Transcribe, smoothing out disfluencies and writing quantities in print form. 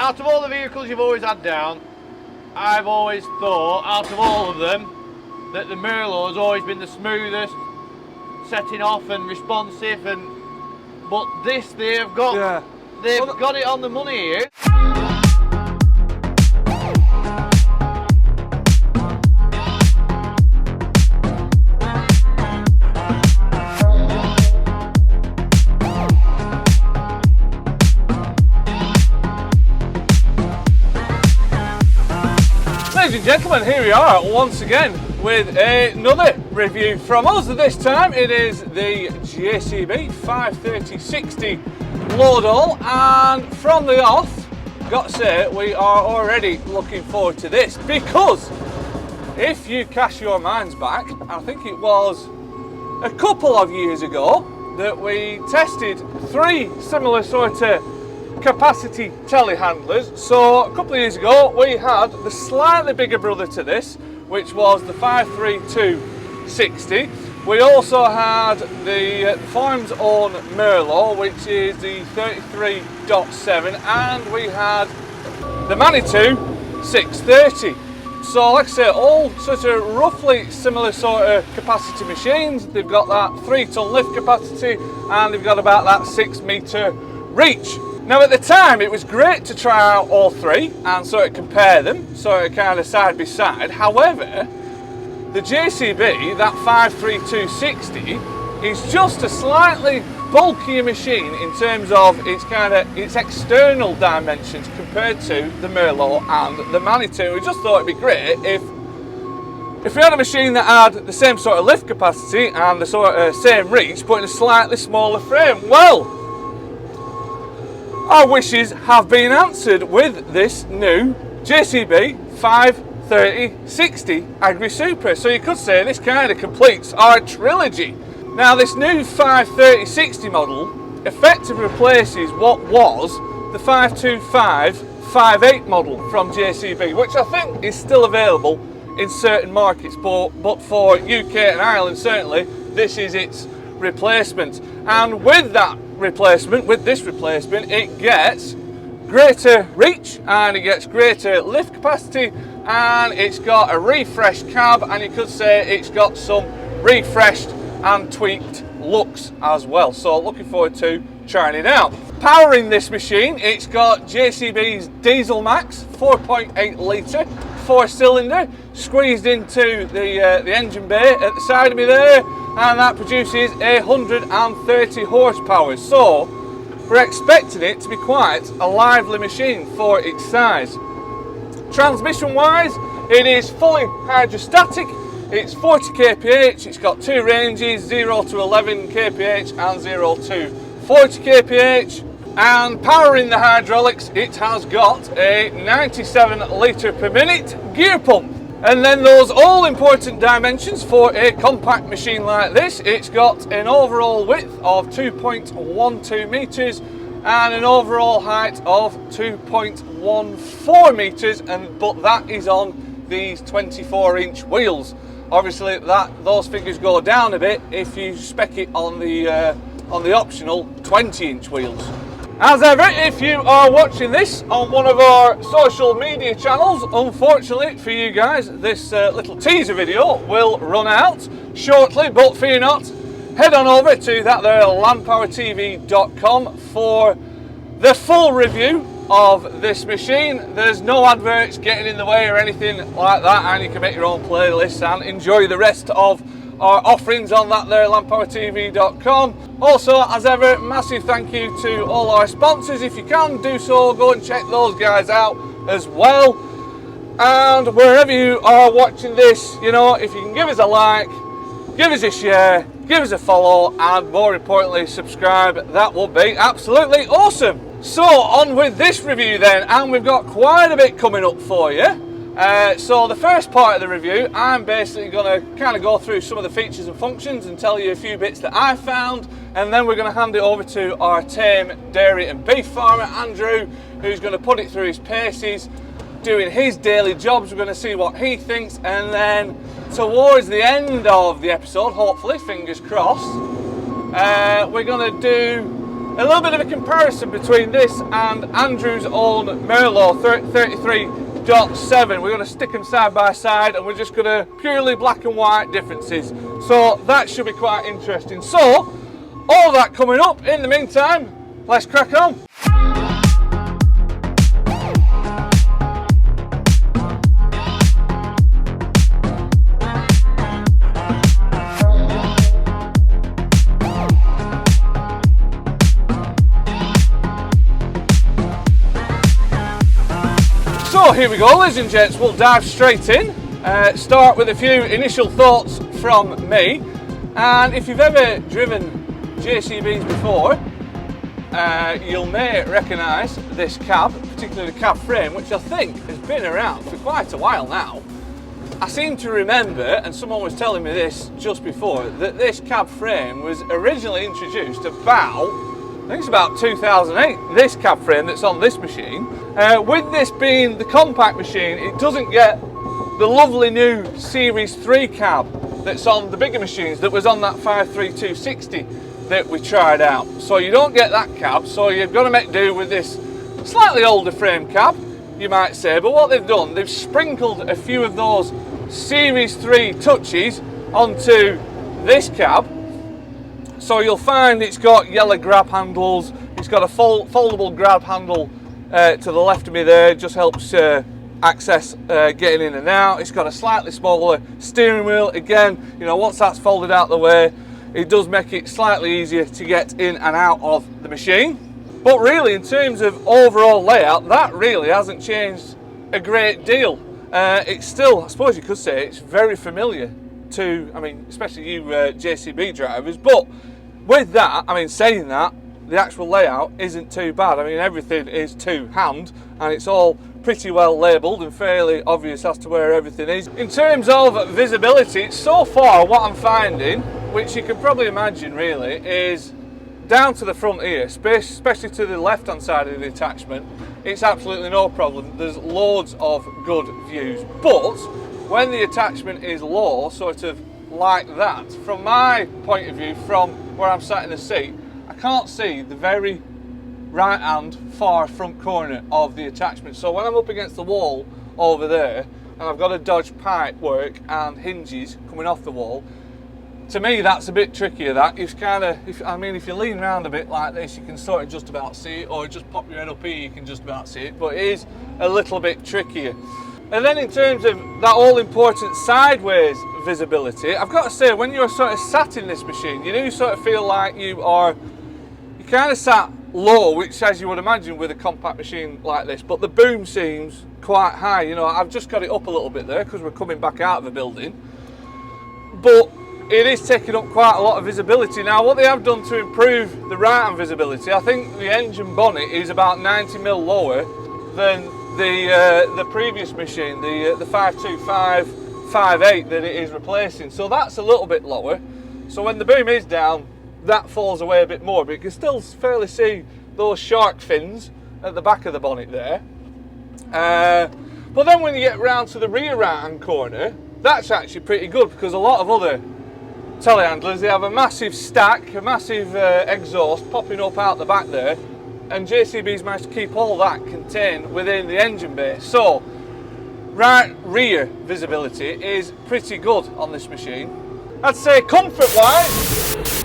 out of all the vehicles you've always had down, I've always thought, out of all of them, that the Merlot has always been the smoothest, setting off and responsive, but this they've got it on the money here. Ladies and gentlemen, here we are once again with another review from us. This time it is the JCB 530/60 Loadall, and from the off, got to say, we are already looking forward to this, because if you cast your minds back, I think it was a couple of years ago that we tested three similar sort of capacity telehandlers. So a couple of years ago we had the slightly bigger brother to this, which was the 532/60. We also had the farm's own Merlot, which is the 33.7, and we had the Manitou 630. So like I say, all sort of roughly similar sort of capacity machines. They've got that 3-ton lift capacity and they've got about that 6-metre reach. Now at the time it was great to try out all three and sort of compare them, sort of kind of side by side. However, the JCB, that 532/60, is just a slightly bulkier machine in terms of its external dimensions compared to the Merlot and the Manitou. We just thought it'd be great if we had a machine that had the same sort of lift capacity and the sort of same reach, but in a slightly smaller frame. Well, our wishes have been answered with this new JCB 530/60 Agri Super. So you could say this kind of completes our trilogy. Now this new 530/60 model effectively replaces what was the 525/58 model from JCB, which I think is still available in certain markets, but for UK and Ireland certainly, this is its replacement. And with this replacement, it gets greater reach and it gets greater lift capacity, and it's got a refreshed cab, and you could say it's got some refreshed and tweaked looks as well. So looking forward to trying it out. Powering this machine, it's got JCB's Diesel Max 4.8 litre 4-cylinder squeezed into the engine bay at the side of me there, and that produces 130 horsepower. So we're expecting it to be quite a lively machine for its size. Transmission wise, it is fully hydrostatic. It's 40 kph, it's got two ranges, 0 to 11 kph and 0 to 40 kph. And powering the hydraulics, it has got a 97 litre per minute gear pump. And then those all important dimensions for a compact machine like this, it's got an overall width of 2.12 metres and an overall height of 2.14 metres, but that is on these 24-inch wheels. Obviously those figures go down a bit if you spec it on the optional 20-inch wheels. As ever, if you are watching this on one of our social media channels, unfortunately for you guys, this little teaser video will run out shortly, but fear not, head on over to that there LandPowerTV.com for the full review of this machine. There's no adverts getting in the way or anything like that, and you can make your own playlist and enjoy the rest of our offerings on that there LandPowerTV.com. Also, as ever, massive thank you to all our sponsors. If you can do so, go and check those guys out as well. And wherever you are watching this, you know, if you can give us a like, give us a share, give us a follow, and more importantly, subscribe, that would be absolutely awesome. So on with this review then, and we've got quite a bit coming up for you. So the first part of the review, I'm basically going to kind of go through some of the features and functions and tell you a few bits that I found, and then we're going to hand it over to our tame dairy and beef farmer Andrew, who's going to put it through his paces, doing his daily jobs. We're going to see what he thinks, and then towards the end of the episode, hopefully, fingers crossed, we're going to do a little bit of a comparison between this and Andrew's own Merlot 33.7. We're going to stick them side by side and we're just going to purely black and white differences. So that should be quite interesting. So, all that coming up. In the meantime, let's crack on. So here we go, ladies and gents, we'll dive straight in, start with a few initial thoughts from me. And if you've ever driven JCBs before, you may recognise this cab, particularly the cab frame, which I think has been around for quite a while now. I seem to remember, and someone was telling me this just before, that this cab frame was originally introduced about, I think it's about 2008, this cab frame that's on this machine. With this being the compact machine, it doesn't get the lovely new Series 3 cab that's on the bigger machines that was on that 53260 that we tried out. So you don't get that cab, so you've got to make do with this slightly older frame cab, you might say. But what they've done, they've sprinkled a few of those Series 3 touches onto this cab. So you'll find it's got yellow grab handles, it's got a foldable grab handle to the left of me there, it just helps access getting in and out. It's got a slightly smaller steering wheel. Again, you know, once that's folded out the way, it does make it slightly easier to get in and out of the machine. But really, in terms of overall layout, that really hasn't changed a great deal. It's still, I suppose you could say, it's very familiar to, I mean, especially you JCB drivers. But with that, I mean, saying that, the actual layout isn't too bad. I mean, everything is to hand and it's all pretty well labelled and fairly obvious as to where everything is. In terms of visibility, so far what I'm finding, which you can probably imagine really, is down to the front here, especially to the left hand side of the attachment, it's absolutely no problem. There's loads of good views. But when the attachment is low, sort of like that, from my point of view, from where I'm sat in the seat, I can't see the very right hand far front corner of the attachment. So when I'm up against the wall over there and I've got to dodge pipe work and hinges coming off the wall, to me that's a bit trickier. That is kind of, if you lean around a bit like this, you can sort of just about see it, or just pop your head up here, you can just about see it, but it is a little bit trickier. And then in terms of that all important sideways visibility, I've got to say, when you're sort of sat in this machine, you do sort of feel like you kind of sat low, which, as you would imagine with a compact machine like this, but the boom seems quite high. You know, I've just got it up a little bit there because we're coming back out of a building, but it is taking up quite a lot of visibility. Now, what they have done to improve the right hand visibility, I think the engine bonnet is about 90mm lower than the previous machine, the 525/58 that it is replacing. So that's a little bit lower. So when the boom is down, that falls away a bit more, but you can still fairly see those shark fins at the back of the bonnet there. But then when you get round to the rear right hand corner, that's actually pretty good, because a lot of other telehandlers, they have a massive stack, a massive exhaust popping up out the back there, and JCB's managed to keep all that contained within the engine bay. So right rear visibility is pretty good on this machine. I'd say comfort wise,